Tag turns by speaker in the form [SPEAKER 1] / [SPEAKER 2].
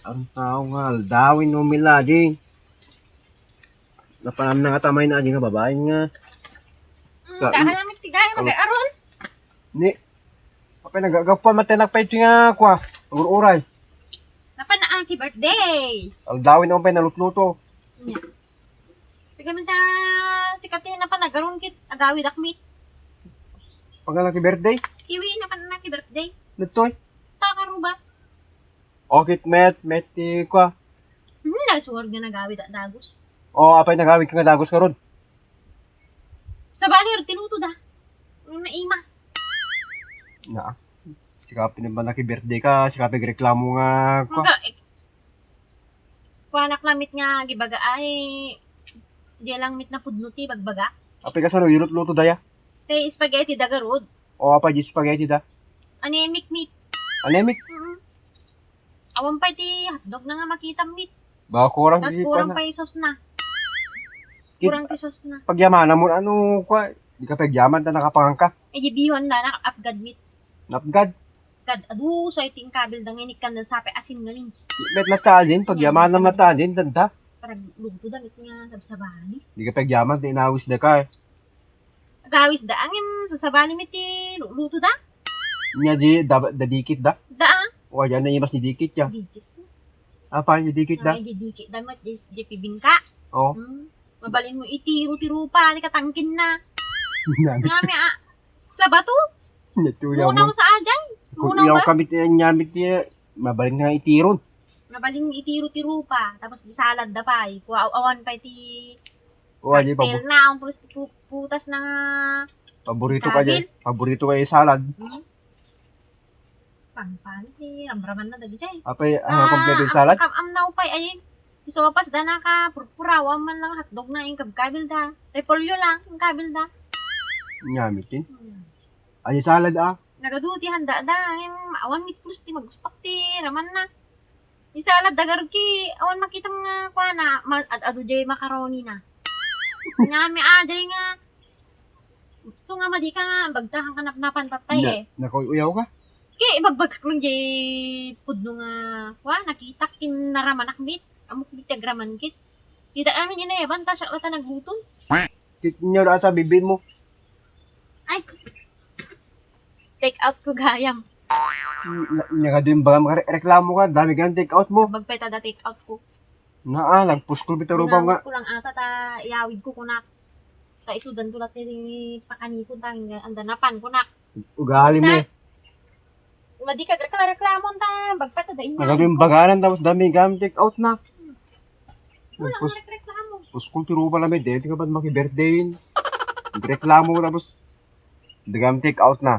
[SPEAKER 1] Ang tao nga, dawin no mila, di. Napanam na nga tamay na, di nga babae nga.
[SPEAKER 2] Dahil namin tigay, mag-aaron.
[SPEAKER 1] Ni, kapag nagagapuan, matinak pa ito nga, kwa, uray.
[SPEAKER 2] Napanaan ki birthday.
[SPEAKER 1] Ang dawin no pa nalutluto.
[SPEAKER 2] Yeah. Sige man ta, sikatin na pa nagaroon kit, agawid akmit.
[SPEAKER 1] Pagkalaki birthday,
[SPEAKER 2] Kiwi na pa na ki birthday.
[SPEAKER 1] natoy.
[SPEAKER 2] Takaro ba?
[SPEAKER 1] Okit met ti kwa.
[SPEAKER 2] Nagsuwar nga nagawid at dagos.
[SPEAKER 1] O, apay nagawin ka nga dagos ka ron.
[SPEAKER 2] Sa balir, tinuto da. Naimas.
[SPEAKER 1] Na, sikapin naman na birthday ka, sikapin reklamo nga, kwa.
[SPEAKER 2] Mga, kuanak lamit nga, gibaga ay, di lang mit na pudnuti, bagbaga.
[SPEAKER 1] Apay ka sa no, yulot-luto daya.
[SPEAKER 2] Tay spaghetti dagarod.
[SPEAKER 1] O, apay di spaghetti da.
[SPEAKER 2] Anemic meat.
[SPEAKER 1] Anemic,
[SPEAKER 2] Awan pa ti hotdog na nga makita meat.
[SPEAKER 1] baka kurang
[SPEAKER 2] Tapos
[SPEAKER 1] di
[SPEAKER 2] kurang
[SPEAKER 1] pa na.
[SPEAKER 2] pa yung sauce na.
[SPEAKER 1] Kit-
[SPEAKER 2] Kurang ti sauce na.
[SPEAKER 1] Pagyamanan mo, ano, kwa, di ka pagyaman na nakapangang ka.
[SPEAKER 2] E bihon na naka-upgad meat.
[SPEAKER 1] Napgad.
[SPEAKER 2] Gad adu sa iting kabil da ngayon kan sape asin nga rin.
[SPEAKER 1] Met latalin, pagyamanan na matalin, danda.
[SPEAKER 2] Para luto da mit nga sabsabani.
[SPEAKER 1] Di ka pagyaman, di inawis na ka.
[SPEAKER 2] Gawis da angin sa sabani mit ti luto da.
[SPEAKER 1] Nya di, dadikit da.
[SPEAKER 2] Da
[SPEAKER 1] O, yan na imas ni dikit ya.
[SPEAKER 2] dikit.
[SPEAKER 1] Apa, ni dikit da.
[SPEAKER 2] Ay dikit da mat is bingka.
[SPEAKER 1] O,
[SPEAKER 2] Mabalin mo itiro-tiro pa ni katangkin na.
[SPEAKER 1] nyamit.
[SPEAKER 2] Ngami sa bato.
[SPEAKER 1] Natuyaw
[SPEAKER 2] Muna
[SPEAKER 1] mo.
[SPEAKER 2] sa ajay.
[SPEAKER 1] Kung
[SPEAKER 2] Muna
[SPEAKER 1] iyaw
[SPEAKER 2] ba?
[SPEAKER 1] kamit nyamit niya, mabalik na nga itiron.
[SPEAKER 2] Mabalin mo itiro-tiro pa. Tapos di salad da pa. Awan pa ti
[SPEAKER 1] O, di,
[SPEAKER 2] cocktail na. Ang putas na nga.
[SPEAKER 1] paborito ka
[SPEAKER 2] Kabil.
[SPEAKER 1] dyan. Paborito ka yung salad.
[SPEAKER 2] Pangpanti. Ramraman na dagi jay.
[SPEAKER 1] Apa, kompleto yung salad?
[SPEAKER 2] Am now pa ay isopas da na ka purpurawa man lang hotdog na yung kabil da. Repolyo lang yung kabil da.
[SPEAKER 1] Nyamit din. Ay, salad ah.
[SPEAKER 2] Nagaduti handa da. Yung awan mit plus ti magustok ti raman na. Isalad da garod ki awan makita nga kwa na adu jay macaroni na. Ngami jay nga. So nga madi ka nga bagtahan ka napan tatay eh.
[SPEAKER 1] Nakuyaw ka?
[SPEAKER 2] Ki ibagbag ka lang jay pudno nga kwa nakita kin naraman akmit. Amok bitagraman kit. Tidak amin inayaban ta siya kata nagluton.
[SPEAKER 1] Kit niya na sa bibin mo.
[SPEAKER 2] Ay. Take out ko gayam.
[SPEAKER 1] Nga doon ba reklamo ka? Dami ka take out mo.
[SPEAKER 2] Bagpeta da take out ko.
[SPEAKER 1] Nagpuskol bitaw ba nga.
[SPEAKER 2] Ginamit ko lang ata ta iawid ko kunak. Ta isudan ko natin ni pakanikon tang andanapan kunak.
[SPEAKER 1] Ugali mo eh.
[SPEAKER 2] Madi ka reklamon ta bagpeta da inyo.
[SPEAKER 1] Nagagawin baganan tapos dami gam take out na.
[SPEAKER 2] Wala nga reklamo.
[SPEAKER 1] Puskol tiro pa lang eh. Dito ka ba maki-birthday? Reklamo tapos dagam take out na.